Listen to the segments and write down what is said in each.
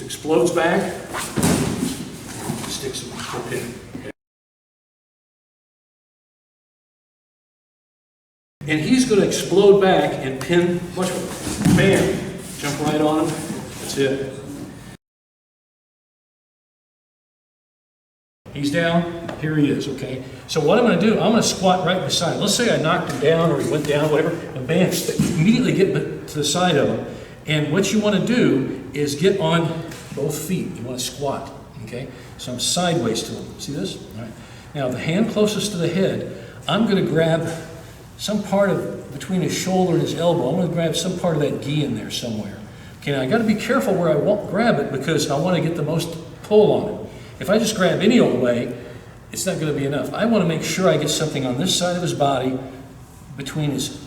explodes back, sticks him to a pin. Okay. And he's going to explode back and pin, watch, bam, jump right on him, that's it. He's down, here he is, okay? So what I'm going to do, I'm going to squat right beside him. Let's say I knocked him down or he went down, whatever, and bam, immediately get to the side of him. And what you want to do is get on both feet. You want to squat, okay? So I'm sideways to him. See this? All right. Now the hand closest to the head, I'm going to grab some part of between his shoulder and his elbow. I'm going to grab some part of that gi in there somewhere. Okay, now I got to be careful where I won't grab it because I want to get the most pull on it. If I just grab any old way, it's not going to be enough. I want to make sure I get something on this side of his body between his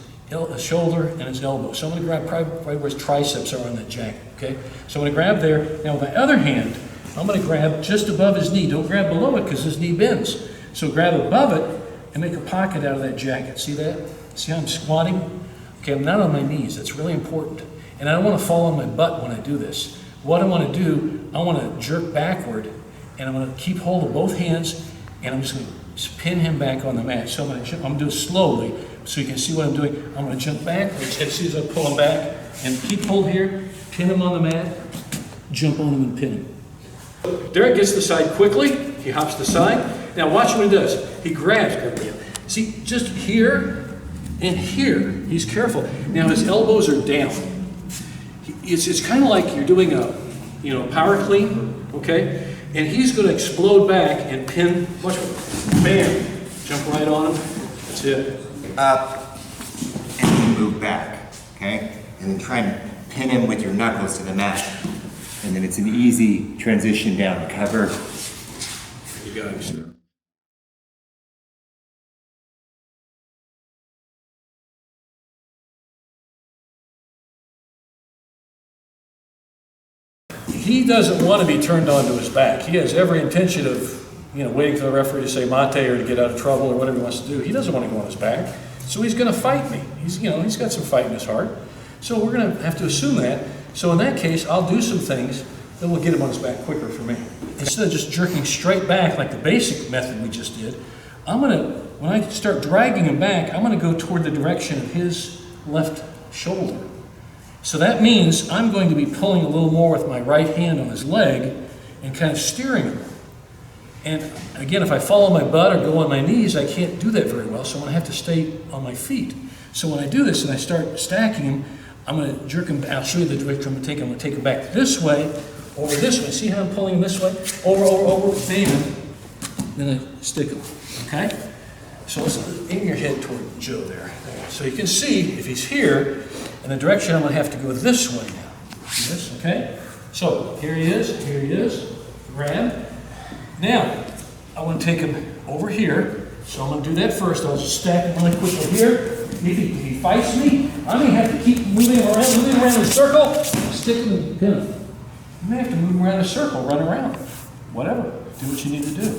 shoulder and his elbow. So I'm going to grab right where his triceps are on that jacket, okay? So I'm going to grab there. Now with my other hand, I'm going to grab just above his knee. Don't grab below it because his knee bends. So grab above it and make a pocket out of that jacket. See that? See how I'm squatting? Okay, I'm not on my knees. That's really important. And I don't want to fall on my butt when I do this. What I want to do, I want to jerk backward and I'm going to keep hold of both hands and I'm just going to pin him back on the mat. So I'm going to do it slowly so you can see what I'm doing. I'm going to jump backwards as soon as I pull him back and keep hold here, pin him on the mat, jump on him and pin him. Derek gets to the side quickly. He hops to the side. Now watch what he does. He grabs. See, just here and here. He's careful. Now his elbows are down. It's kind of like you're doing a power clean, okay? And he's going to explode back and pin. Watch, bam, jump right on him. That's it. Up and then move back, okay? And then try and pin him with your knuckles to the mat. And then it's an easy transition down the cover. You got it, sir. He doesn't want to be turned onto his back. He has every intention of, waiting for the referee to say mate or to get out of trouble or whatever he wants to do. He doesn't want to go on his back. So he's going to fight me. He's got some fight in his heart. So we're going to have to assume that. So in that case, I'll do some things that will get him on his back quicker for me. Instead of just jerking straight back like the basic method we just did, when I start dragging him back, I'm going to go toward the direction of his left shoulder. So that means I'm going to be pulling a little more with my right hand on his leg and kind of steering him. And again, if I fall on my butt or go on my knees, I can't do that very well, so I'm going to have to stay on my feet. So when I do this and I start stacking him, I'm going to jerk him. I'll show you the direction I'm going to take him. I'm going to take him back this way, over this way. See how I'm pulling him this way? Over, bam. Then I stick him, okay? So let's aim your head toward Joe there. So you can see if he's here, in the direction I'm going to have to go this way now. This, okay? So here he is, grab. Now, I want to take him over here, so I'm going to do that first. I'll just stack him really quickly here. If he fights me, I may have to keep moving around in a circle, stick him and pin him. You may have to move around in a circle, run around, whatever. Do what you need to do.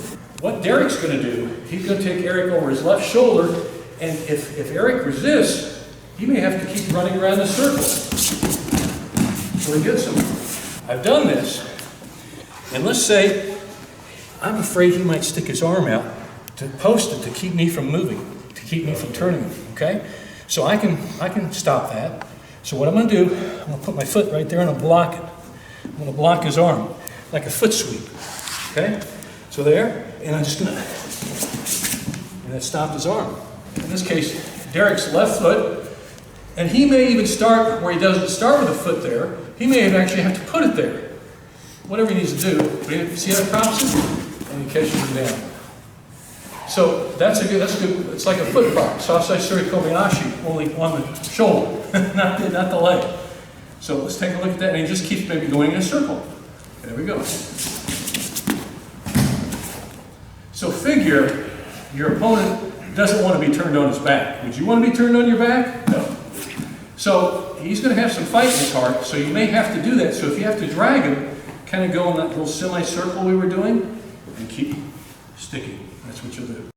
What Derek's going to do, he's going to take Eric over his left shoulder, and if Eric resists, he may have to keep running around the circle until he gets him. I've done this, and let's say I'm afraid he might stick his arm out to post it to keep me from moving, to keep me from turning him, okay? So I can stop that. So what I'm going to do, I'm going to put my foot right there and I'm block it. I'm going to block his arm like a foot sweep, okay? So there, and I'm just going to, and that stopped his arm. In this case, Derek's left foot, and he may even start where he doesn't start with a foot there. He may actually have to put it there. Whatever he needs to do. But see how it props him? And he catches him down. So that's a good, it's like a foot prop. Sasai Suri Kobayashi, only on the shoulder, not the leg. So let's take a look at that, and he just keeps maybe going in a circle. There we go. So figure your opponent doesn't want to be turned on his back. Would you want to be turned on your back? No. So he's going to have some fight in his heart, so you may have to do that. So if you have to drag him, kind of go in that little semicircle we were doing, and keep sticking. That's what you'll do.